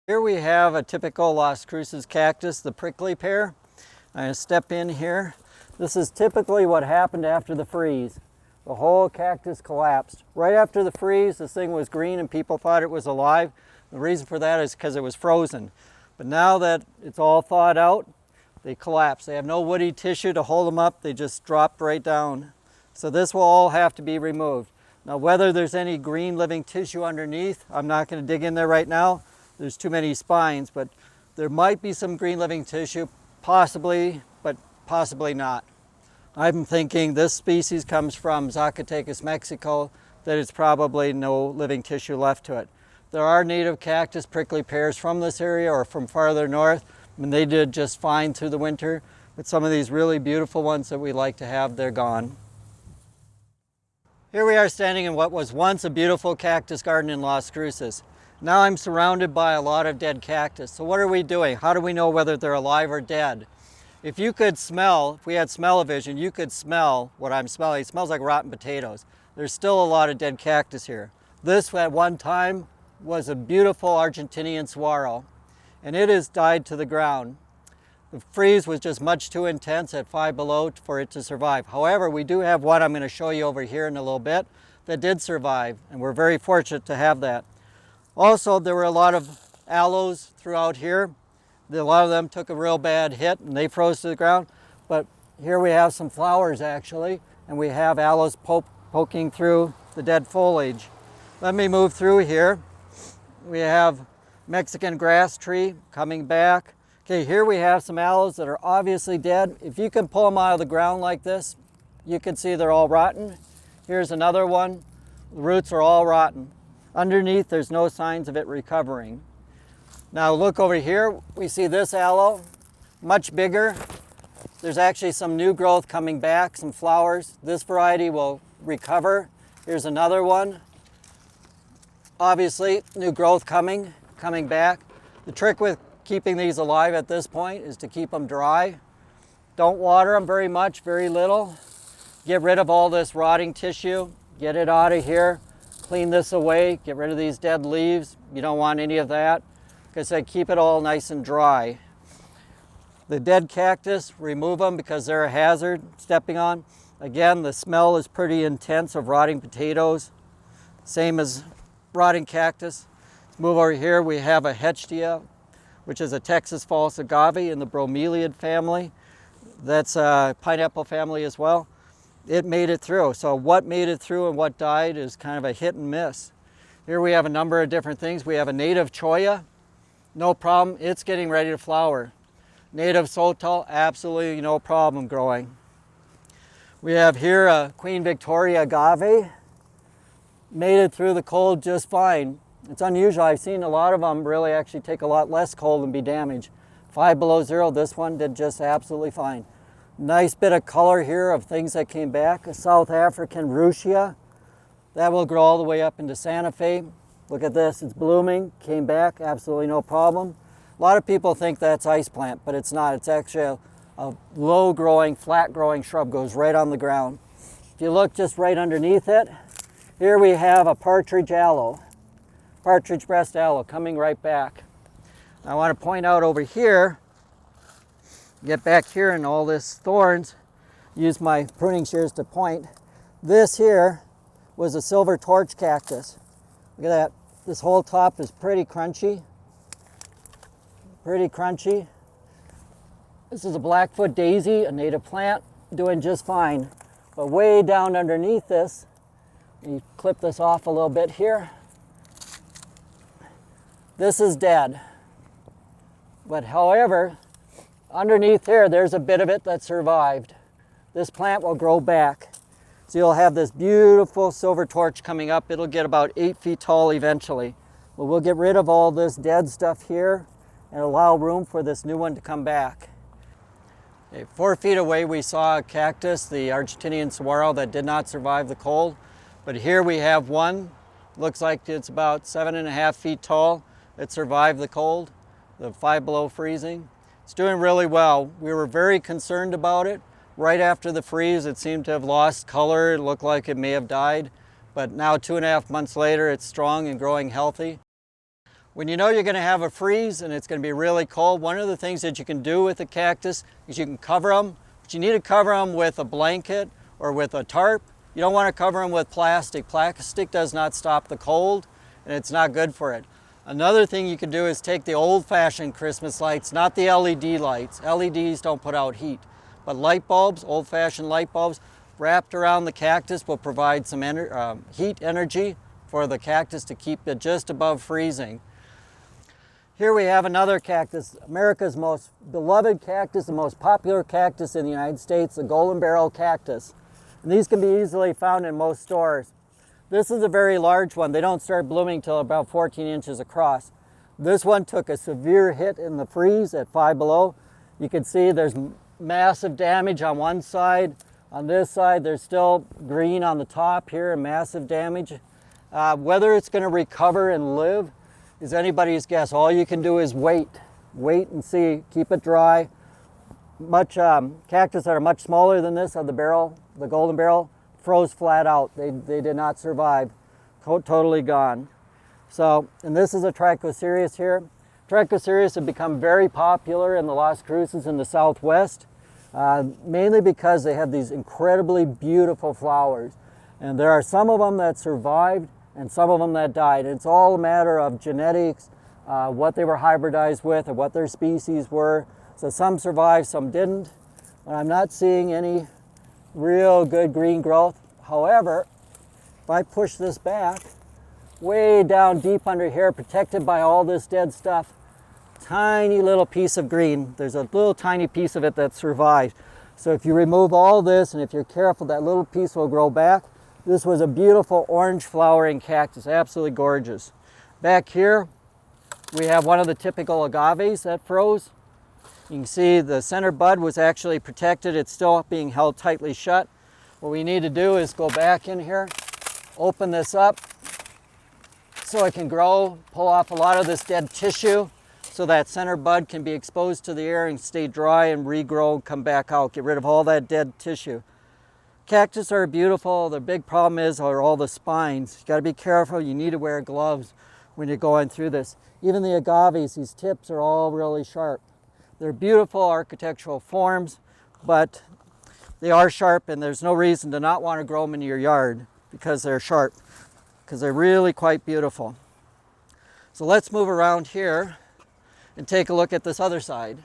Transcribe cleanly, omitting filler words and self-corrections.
Here we have a typical Las Cruces cactus, the prickly pear. I'm going to step in here. This is typically what happened after the freeze. The whole cactus collapsed. Right after the freeze, this thing was green and people thought it was alive. The reason for that is because it was frozen. But now that it's all thawed out, they collapse. They have no woody tissue to hold them up. They just dropped right down. So this will all have to be removed. Now whether there's any green living tissue underneath, I'm not going to dig in there right now. There's too many spines, but there might be some green living tissue, possibly, but possibly not. I'm thinking this species comes from Zacatecas, Mexico, that it's probably no living tissue left to it. There are native cactus prickly pears from this area or from farther north, and they did just fine through the winter, but some of these really beautiful ones that we like to have, they're gone. Here we are standing in what was once a beautiful cactus garden in Las Cruces. Now I'm surrounded by a lot of dead cactus. So what are we doing? How do we know whether they're alive or dead? If you could smell, if we had smell-o-vision, you could smell what I'm smelling. It smells like rotten potatoes. There's still a lot of dead cactus here. This at one time was a beautiful Argentinian Saguaro, and it has died to the ground. The freeze was just much too intense at 5 below for it to survive. However, we do have one I'm going to show you over here in a little bit that did survive, and we're very fortunate to have that. Also, there were a lot of aloes throughout here. A lot of them took a real bad hit and they froze to the ground. But here we have some flowers actually, and we have aloes poking through the dead foliage. Let me move through here. We have Mexican grass tree coming back. Okay, here we have some aloes that are obviously dead. If you can pull them out of the ground like this, you can see they're all rotten. Here's another one. The roots are all rotten. Underneath, there's no signs of it recovering. Now look over here, we see this aloe, much bigger. There's actually some new growth coming back, some flowers. This variety will recover. Here's another one. Obviously, new growth coming back. The trick with keeping these alive at this point is to keep them dry. Don't water them very much, very little. Get rid of all this rotting tissue, get it out of here. Clean this away, get rid of these dead leaves. You don't want any of that. Like I said, keep it all nice and dry. The dead cactus, remove them because they're a hazard stepping on. Again, the smell is pretty intense of rotting potatoes. Same as rotting cactus. Let's move over here, we have a Hedgehog, which is a Texas False Agave in the bromeliad family. That's a pineapple family as well. It made it through. So what made it through and what died is kind of a hit and miss. Here we have a number of different things. We have a native cholla, no problem, it's getting ready to flower. Native sotal, absolutely no problem growing. We have here a Queen Victoria Agave, made it through the cold just fine. It's unusual, I've seen a lot of them really actually take a lot less cold and be damaged. 5 below 0, this one did just absolutely fine. Nice bit of color here of things that came back. A South African Ruschia. That will grow all the way up into Santa Fe. Look at this, it's blooming, came back, absolutely no problem. A lot of people think that's ice plant, but it's not. It's actually a low growing, flat growing shrub, goes right on the ground. If you look just right underneath it, here we have a Partridge Aloe. Partridge Breast Aloe coming right back. I want to point out over here, get back here in all this thorns, use my pruning shears to point. This here was a silver torch cactus. Look at that. This whole top is pretty crunchy. Pretty crunchy. This is a Blackfoot daisy, a native plant, doing just fine. But way down underneath this, you clip this off a little bit here. This is dead. But however, underneath here, there's a bit of it that survived. This plant will grow back. So you'll have this beautiful silver torch coming up. It'll get about 8 feet tall eventually. But we'll get rid of all this dead stuff here and allow room for this new one to come back. Okay, 4 feet away we saw a cactus, the Argentinian Saguaro, that did not survive the cold. But here we have one. Looks like it's about 7.5 feet tall. It survived the cold, the 5 below freezing. It's doing really well. We were very concerned about it. Right after the freeze, it seemed to have lost color. It looked like it may have died. But now 2.5 months later, it's strong and growing healthy. When you know you're going to have a freeze and it's going to be really cold, one of the things that you can do with a cactus is you can cover them, but you need to cover them with a blanket or with a tarp. You don't want to cover them with plastic. Plastic does not stop the cold and it's not good for it. Another thing you can do is take the old-fashioned Christmas lights, not the LED lights. LEDs don't put out heat, but light bulbs, old-fashioned light bulbs, wrapped around the cactus will provide some heat energy for the cactus to keep it just above freezing. Here we have another cactus, America's most beloved cactus, the most popular cactus in the United States, the golden barrel cactus. And these can be easily found in most stores. This is a very large one. They don't start blooming till about 14 inches across. This one took a severe hit in the freeze at 5 below. You can see there's massive damage on one side. On this side, there's still green on the top here and massive damage. Whether it's going to recover and live is anybody's guess. All you can do is wait and see, keep it dry. Cactus that are much smaller than this of the barrel, the golden barrel, froze flat out. They did not survive, totally gone. So, and this is a Trichocereus here. Trichocereus have become very popular in the Las Cruces in the Southwest, mainly because they have these incredibly beautiful flowers. And there are some of them that survived and some of them that died. It's all a matter of genetics, what they were hybridized with or what their species were. So some survived, some didn't. But I'm not seeing any real good green growth. However, if I push this back, way down deep under here, protected by all this dead stuff, tiny little piece of green. There's a little tiny piece of it that survived. So if you remove all this and if you're careful, that little piece will grow back. This was a beautiful orange flowering cactus, absolutely gorgeous. Back here, we have one of the typical agaves that froze. You can see the center bud was actually protected. It's still being held tightly shut. What we need to do is go back in here, open this up so it can grow, pull off a lot of this dead tissue so that center bud can be exposed to the air and stay dry and regrow, come back out, get rid of all that dead tissue. Cactus are beautiful. The big problem are all the spines. You got to be careful. You need to wear gloves when you're going through this. Even the agaves, these tips are all really sharp. They're beautiful architectural forms, but they are sharp and there's no reason to not want to grow them in your yard because they're sharp, because they're really quite beautiful. So let's move around here and take a look at this other side.